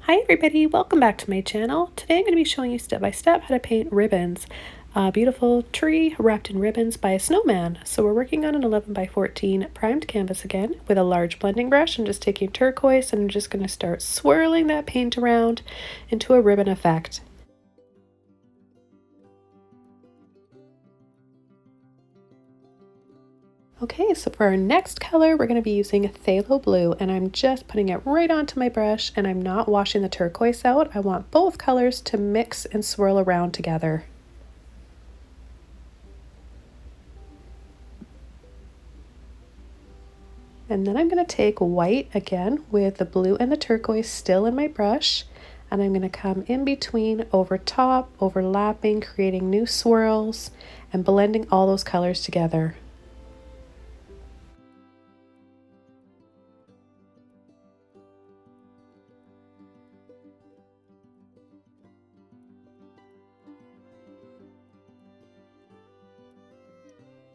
Hi everybody, welcome back to my channel. Today I'm going to be showing you step by step how to paint ribbons. A beautiful tree wrapped in ribbons by a snowman. So we're working on an 11 by 14 primed canvas again with a large blending brush. I'm just taking turquoise and I'm just going to start swirling that paint around into a ribbon effect. Okay, so for our next color, we're going to be using Phthalo blue, and I'm just putting it right onto my brush, and I'm not washing the turquoise out. I want both colors to mix and swirl around together. And then I'm going to take white again with the blue and the turquoise still in my brush, and I'm going to come in between, over top, overlapping, creating new swirls, and blending all those colors together.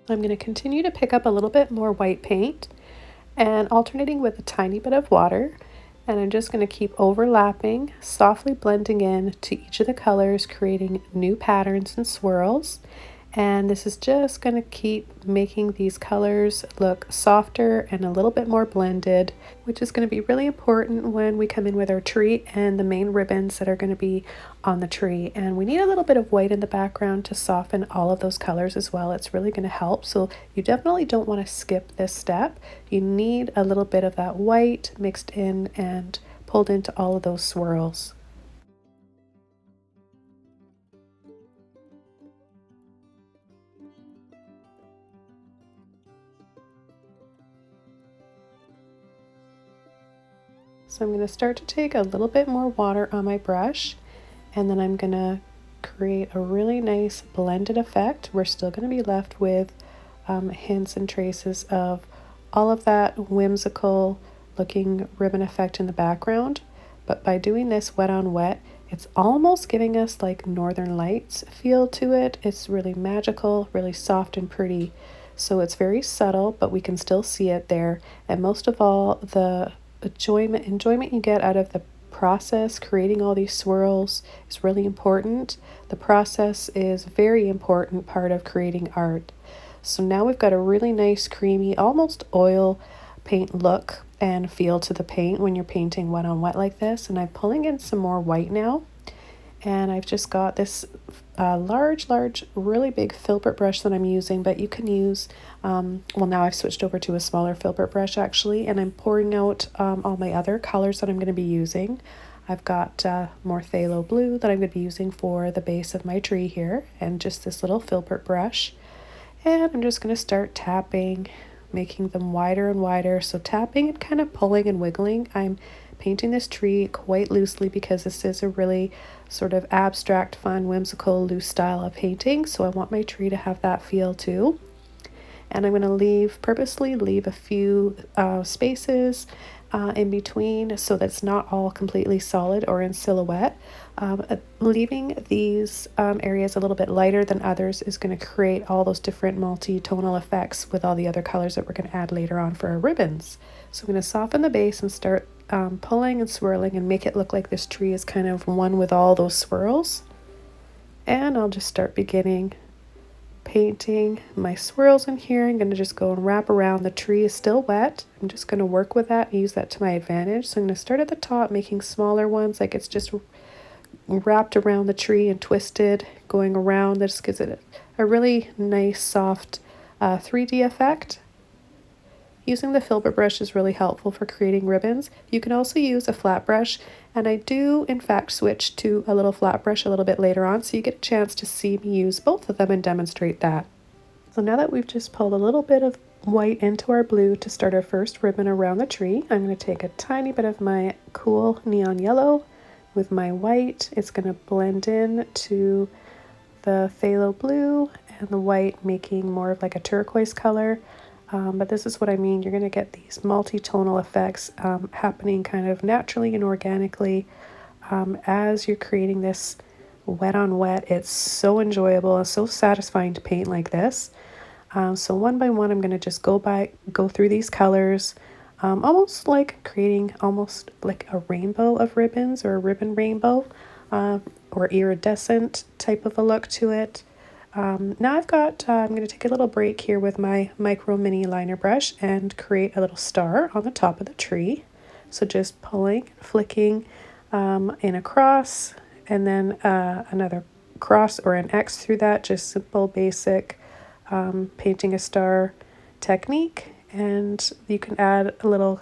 I'm going to continue to pick up a little bit more white paint and alternating with a tiny bit of water, and I'm just going to keep overlapping, softly blending in to each of the colors, creating new patterns and swirls. And this is just going to keep making these colors look softer and a little bit more blended, which is going to be really important when we come in with our tree and the main ribbons that are going to be on the tree. And we need a little bit of white in the background to soften all of those colors as well. It's really going to help. So you definitely don't want to skip this step. You need a little bit of that white mixed in and pulled into all of those swirls. So I'm going to start to take a little bit more water on my brush, and then I'm going to create a really nice blended effect. We're still going to be left with hints and traces of all of that whimsical looking ribbon effect in the background. But by doing this wet on wet, it's almost giving us like Northern Lights feel to it. It's really magical, really soft and pretty. So it's very subtle, but we can still see it there. And most of all, the enjoyment you get out of the process, creating all these swirls, is really important. The process is a very important part of creating art. So now we've got a really nice creamy, almost oil paint look and feel to the paint when you're painting wet on wet like this. And I'm pulling in some more white now, and I've just got this large, really big Filbert brush that I'm using, but you can use, well, now I've switched over to a smaller Filbert brush actually, and I'm pouring out all my other colors that I'm going to be using. I've got more Phthalo blue that I'm going to be using for the base of my tree here, and just this little Filbert brush. And I'm just going to start tapping, making them wider and wider. So tapping and kind of pulling and wiggling. I'm painting this tree quite loosely because this is a really sort of abstract, fun, whimsical, loose style of painting. So I want my tree to have that feel too. And I'm going to purposely leave a few spaces in between so that's not all completely solid or in silhouette. Leaving these areas a little bit lighter than others is going to create all those different multi-tonal effects with all the other colors that we're going to add later on for our ribbons. So I'm going to soften the base and start pulling and swirling and make it look like this tree is kind of one with all those swirls. And I'll just start beginning painting my swirls in here. I'm going to just go and wrap around. The tree is still wet. I'm just going to work with that and use that to my advantage. So I'm going to start at the top, making smaller ones, like it's just wrapped around the tree and twisted, going around. This gives it a really nice, soft 3D effect. Using the Filbert brush is really helpful for creating ribbons. You can also use a flat brush, and I do in fact switch to a little flat brush a little bit later on, so you get a chance to see me use both of them and demonstrate that. So now that we've just pulled a little bit of white into our blue to start our first ribbon around the tree, I'm going to take a tiny bit of my cool neon yellow with my white. It's going to blend in to the phthalo blue and the white, making more of like a turquoise color. But this is what I mean. You're going to get these multi-tonal effects happening kind of naturally and organically as you're creating this wet on wet. It's so enjoyable and so satisfying to paint like this. So one by one, I'm going to just go through these colors, almost like creating almost like a rainbow of ribbons or a ribbon rainbow, or iridescent type of a look to it. Now I'm going to take a little break here with my micro mini liner brush and create a little star on the top of the tree. So just pulling, flicking in a cross, and then another cross or an X through that, just simple basic painting a star technique. And you can add a little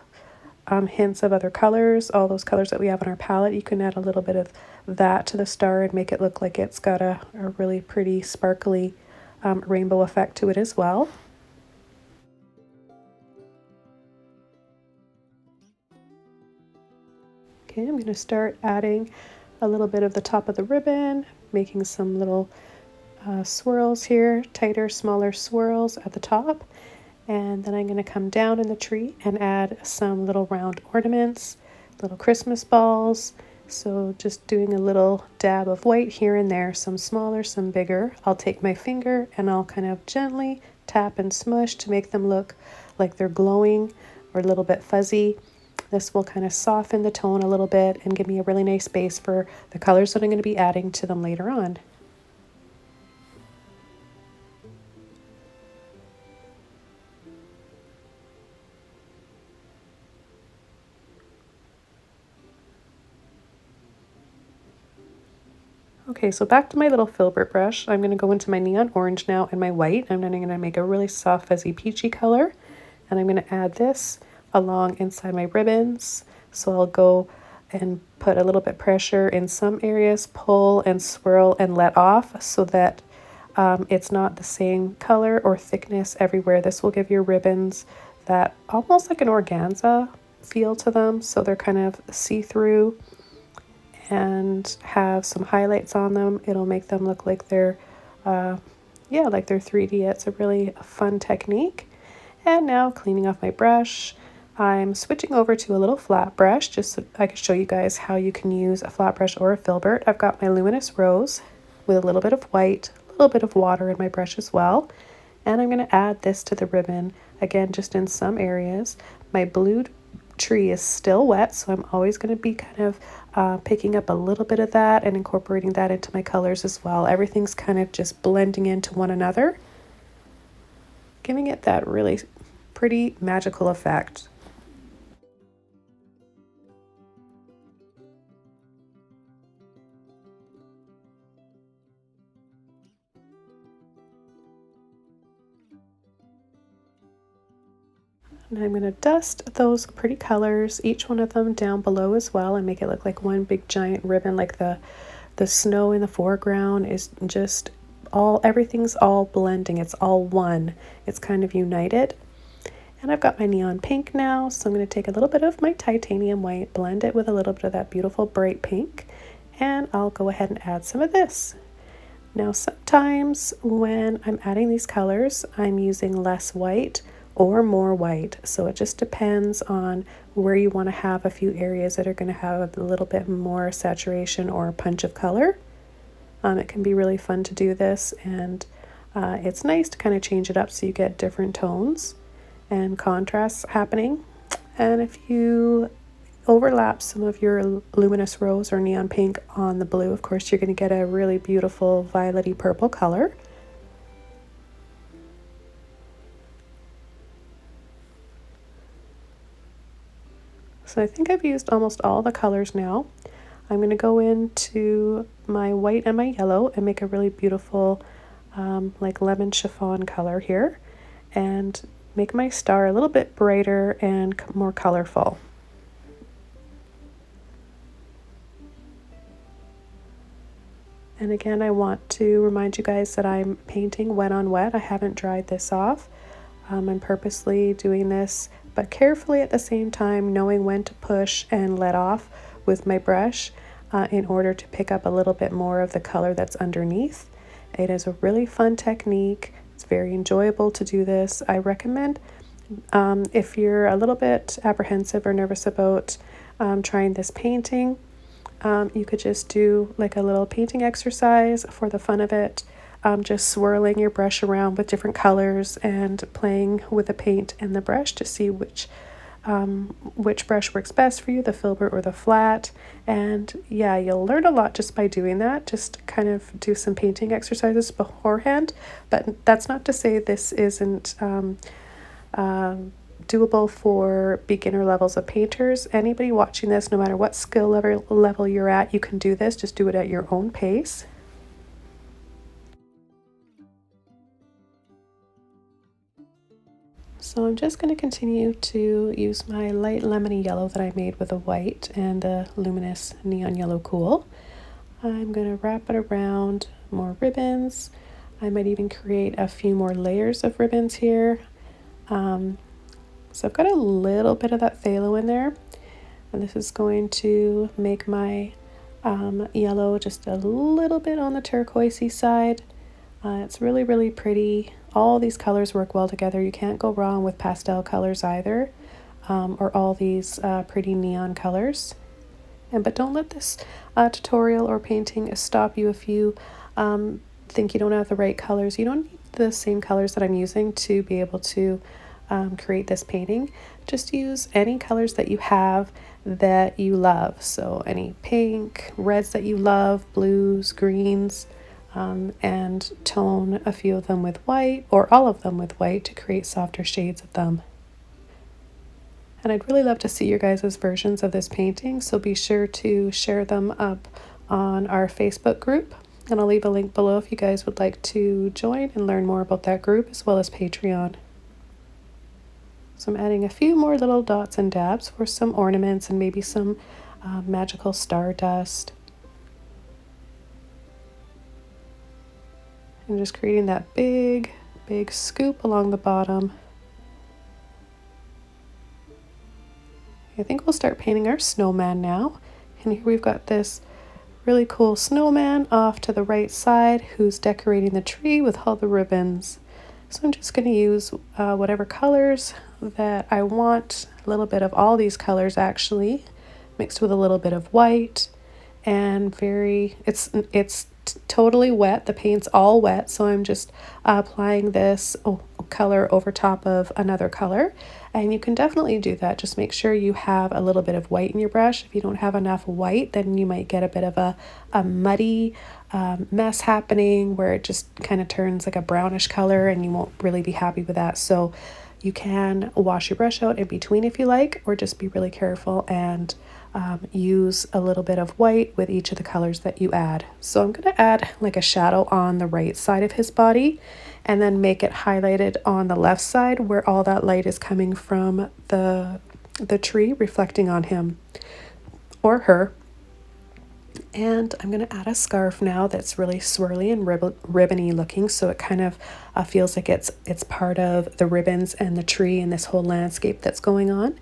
hints of other colors, all those colors that we have on our palette. You can add a little bit of that to the star and make it look like it's got a really pretty sparkly rainbow effect to it as well. Okay, I'm going to start adding a little bit of the top of the ribbon, making some little swirls here, tighter, smaller swirls at the top. And then I'm going to come down in the tree and add some little round ornaments, little Christmas balls. So just doing a little dab of white here and there, some smaller, some bigger. I'll take my finger and I'll kind of gently tap and smush to make them look like they're glowing or a little bit fuzzy. This will kind of soften the tone a little bit and give me a really nice base for the colors that I'm going to be adding to them later on. Okay, so back to my little Filbert brush. I'm going to go into my neon orange now and my white. I'm then going to make a really soft fuzzy peachy color. And I'm going to add this along inside my ribbons. So I'll go and put a little bit pressure in some areas, pull and swirl and let off so that it's not the same color or thickness everywhere. This will give your ribbons that almost like an organza feel to them. So they're kind of see-through and have some highlights on them. It'll make them look like they're, like they're 3D. It's a really fun technique. And now cleaning off my brush, I'm switching over to a little flat brush just so I can show you guys how you can use a flat brush or a filbert. I've got my luminous rose with a little bit of white, a little bit of water in my brush as well. And I'm going to add this to the ribbon, again, just in some areas. My blue tree is still wet, so I'm always going to be kind of picking up a little bit of that and incorporating that into my colors as well. Everything's kind of just blending into one another, giving it that really pretty magical effect. And I'm going to dust those pretty colors, each one of them down below as well, and make it look like one big giant ribbon, like the snow in the foreground is just everything's all blending. It's all one. It's kind of united. And I've got my neon pink now, so I'm going to take a little bit of my titanium white, blend it with a little bit of that beautiful bright pink, and I'll go ahead and add some of this. Now sometimes when I'm adding these colors, I'm using less white or more white, so it just depends on where you want to have a few areas that are going to have a little bit more saturation or punch of color. It can be really fun to do this, and it's nice to kind of change it up so you get different tones and contrasts happening. And if you overlap some of your luminous rose or neon pink on the blue, of course you're going to get a really beautiful violety purple color. So I think I've used almost all the colors now. I'm going to go into my white and my yellow and make a really beautiful like lemon chiffon color here, and make my star a little bit brighter and more colorful. And again, I want to remind you guys that I'm painting wet on wet. I haven't dried this off. I'm purposely doing this, but carefully at the same time, knowing when to push and let off with my brush in order to pick up a little bit more of the color that's underneath. It is a really fun technique. It's very enjoyable to do this. I recommend if you're a little bit apprehensive or nervous about trying this painting, you could just do like a little painting exercise for the fun of it. Just swirling your brush around with different colors and playing with the paint and the brush to see which which brush works best for you, the Filbert or the flat. And yeah, you'll learn a lot just by doing that. Just kind of do some painting exercises beforehand. But that's not to say this isn't doable for beginner levels of painters. Anybody watching this, no matter what skill level you're at, you can do this. Just do it at your own pace. So I'm just going to continue to use my light lemony yellow that I made with a white and the luminous neon yellow cool. I'm going to wrap it around more ribbons. I might even create a few more layers of ribbons here. So I've got a little bit of that phthalo in there, and this is going to make my yellow just a little bit on the turquoisey side. It's really, really pretty. All these colors work well together. You can't go wrong with pastel colors either, or all these pretty neon colors. But don't let this tutorial or painting stop you if you think you don't have the right colors. You don't need the same colors that I'm using to be able to create this painting. Just use any colors that you have that you love. So any pink, reds that you love, blues, greens, and tone a few of them with white or all of them with white to create softer shades of them. And I'd really love to see your guys' versions of this painting, so be sure to share them up on our Facebook group. And I'll leave a link below if you guys would like to join and learn more about that group, as well as Patreon. So I'm adding a few more little dots and dabs for some ornaments and maybe some magical stardust. And just creating that big scoop along the bottom. I think we'll start painting our snowman now. And here we've got this really cool snowman off to the right side who's decorating the tree with all the ribbons. So I'm just going to use whatever colors that I want, a little bit of all these colors actually, mixed with a little bit of white, and it's totally wet. The paint's all wet, so I'm just applying this color over top of another color. And you can definitely do that. Just make sure you have a little bit of white in your brush. If you don't have enough white, then you might get a bit of a muddy mess happening where it just kind of turns like a brownish color, and you won't really be happy with that. So you can wash your brush out in between if you like, or just be really careful and use a little bit of white with each of the colors that you add. So I'm going to add like a shadow on the right side of his body, and then make it highlighted on the left side where all that light is coming from the tree reflecting on him or her. And I'm going to add a scarf now that's really swirly and ribbony looking, so it kind of feels like it's part of the ribbons and the tree and this whole landscape that's going on.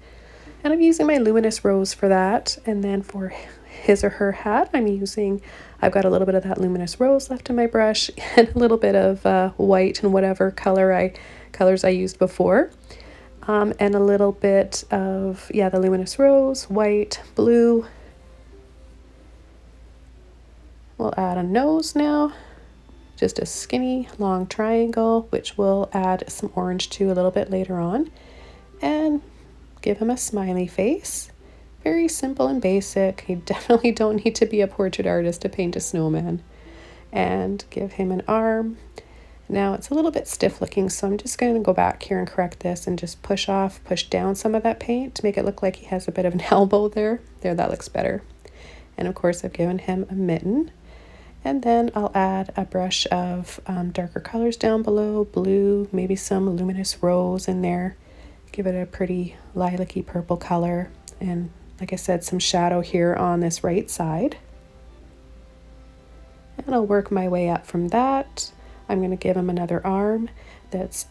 And I'm using my luminous rose for that. And then for his or her hat, I've got a little bit of that luminous rose left in my brush and a little bit of white and whatever colors I used before. And a little bit of, the luminous rose, white, blue. We'll add a nose now, just a skinny long triangle, which we'll add some orange to a little bit later on. And give him a smiley face. Very simple and basic. You definitely don't need to be a portrait artist to paint a snowman. And give him an arm. Now it's a little bit stiff looking, so I'm just going to go back here and correct this and just push down some of that paint to make it look like he has a bit of an elbow there. There, that looks better. And of course I've given him a mitten. And then I'll add a brush of darker colors down below, blue, maybe some luminous rose in there. Give it a pretty lilac-y purple color, and like I said, some shadow here on this right side. And I'll work my way up from that. I'm going to give him another arm that's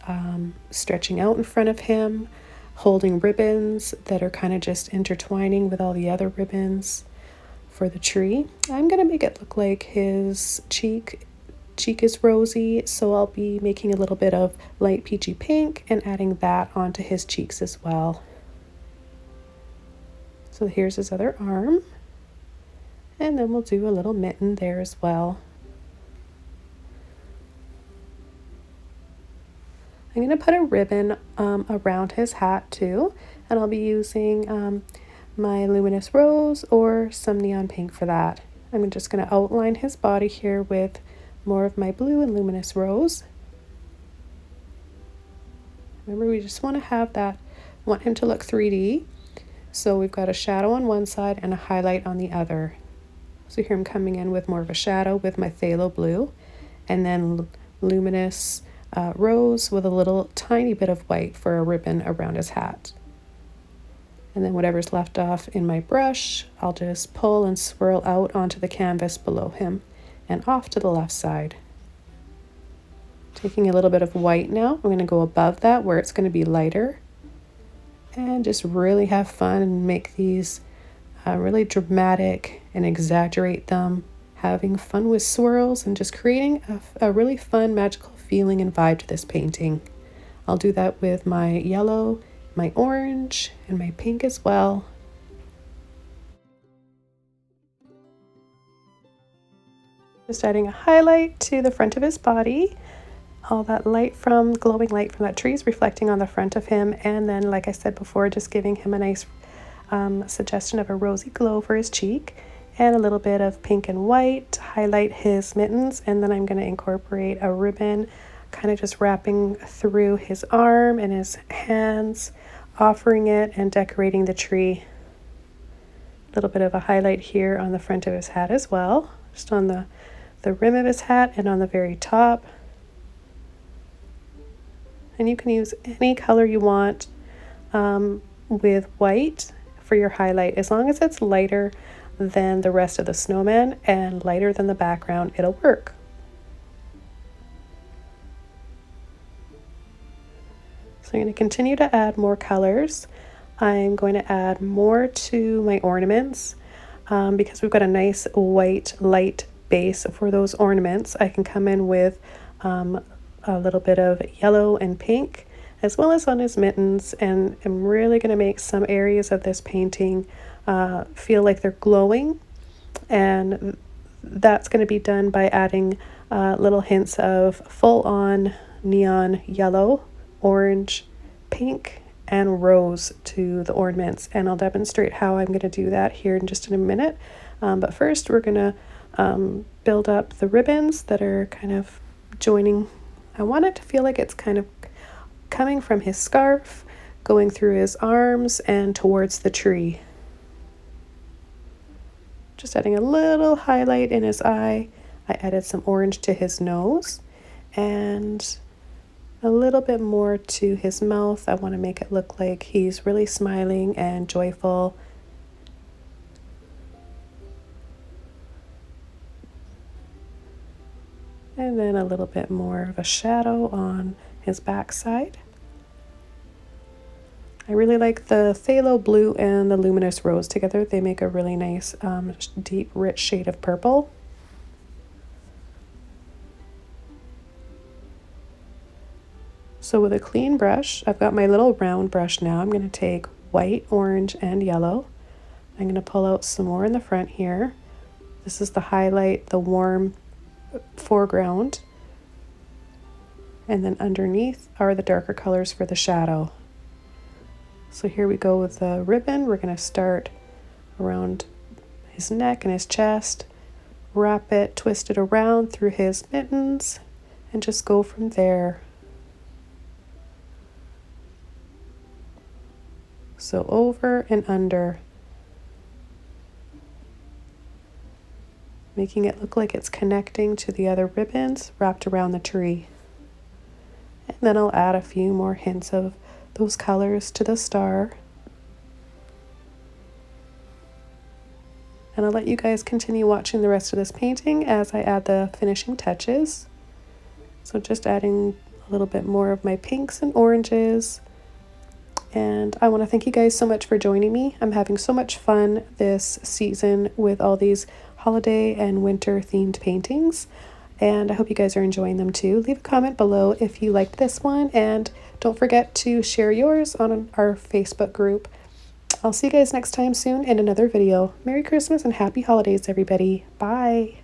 stretching out in front of him, holding ribbons that are kind of just intertwining with all the other ribbons for the tree. I'm going to make it look like his cheek is rosy, so I'll be making a little bit of light peachy pink and adding that onto his cheeks as well. So here's his other arm, and then we'll do a little mitten there as well. I'm going to put a ribbon around his hat too, and I'll be using my luminous rose or some neon pink for that. I'm just going to outline his body here with more of my blue and luminous rose. Remember, we just want to have that, want him to look 3D. So we've got a shadow on one side and a highlight on the other. So here I'm coming in with more of a shadow with my phthalo blue, and then luminous rose with a little tiny bit of white for a ribbon around his hat. And then whatever's left off in my brush, I'll just pull and swirl out onto the canvas below him and off to the left side. Taking a little bit of white now, I'm going to go above that where it's going to be lighter, and just really have fun and make these really dramatic and exaggerate them, having fun with swirls and just creating a really fun magical feeling and vibe to this painting. I'll do that with my yellow, my orange, and my pink as well. Just adding a highlight to the front of his body. All that light from, glowing light from that tree is reflecting on the front of him, and then like I said before, just giving him a nice suggestion of a rosy glow for his cheek, and a little bit of pink and white to highlight his mittens. And then I'm going to incorporate a ribbon kind of just wrapping through his arm and his hands, offering it and decorating the tree. A little bit of a highlight here on the front of his hat as well, just on the rim of his hat and on the very top. And you can use any color you want with white for your highlight, as long as it's lighter than the rest of the snowman and lighter than the background, it'll work. So I'm going to continue to add more colors. I'm going to add more to my ornaments because we've got a nice white light base for those ornaments. I can come in with a little bit of yellow and pink, as well as on his mittens, and I'm really going to make some areas of this painting feel like they're glowing, and that's going to be done by adding little hints of full-on neon yellow, orange, pink, and rose to the ornaments, and I'll demonstrate how I'm going to do that here in just in a minute. But first we're going to build up the ribbons that are kind of joining. I want it to feel like it's kind of coming from his scarf, going through his arms and towards the tree. Just adding a little highlight in his eye. I added some orange to his nose and a little bit more to his mouth. I want to make it look like he's really smiling and joyful. And then a little bit more of a shadow on his backside. I really like the phthalo blue and the luminous rose together. They make a really nice deep rich shade of purple. So with a clean brush, I've got my little round brush now. I'm going to take white, orange, and yellow. I'm going to pull out some more in the front here. This is the highlight, the warm foreground, and then underneath are the darker colors for the shadow. So here we go with the ribbon. We're going to start around his neck and his chest, wrap it, twist it around through his mittens, and just go from there. So over and under, making it look like it's connecting to the other ribbons wrapped around the tree. And then I'll add a few more hints of those colors to the star. And I'll let you guys continue watching the rest of this painting as I add the finishing touches. So just adding a little bit more of my pinks and oranges. And I want to thank you guys so much for joining me. I'm having so much fun this season with all these holiday and winter themed paintings, and I hope you guys are enjoying them too. Leave a comment below if you liked this one, and don't forget to share yours on our Facebook group. I'll see you guys next time soon in another video. Merry Christmas and happy holidays, everybody. Bye.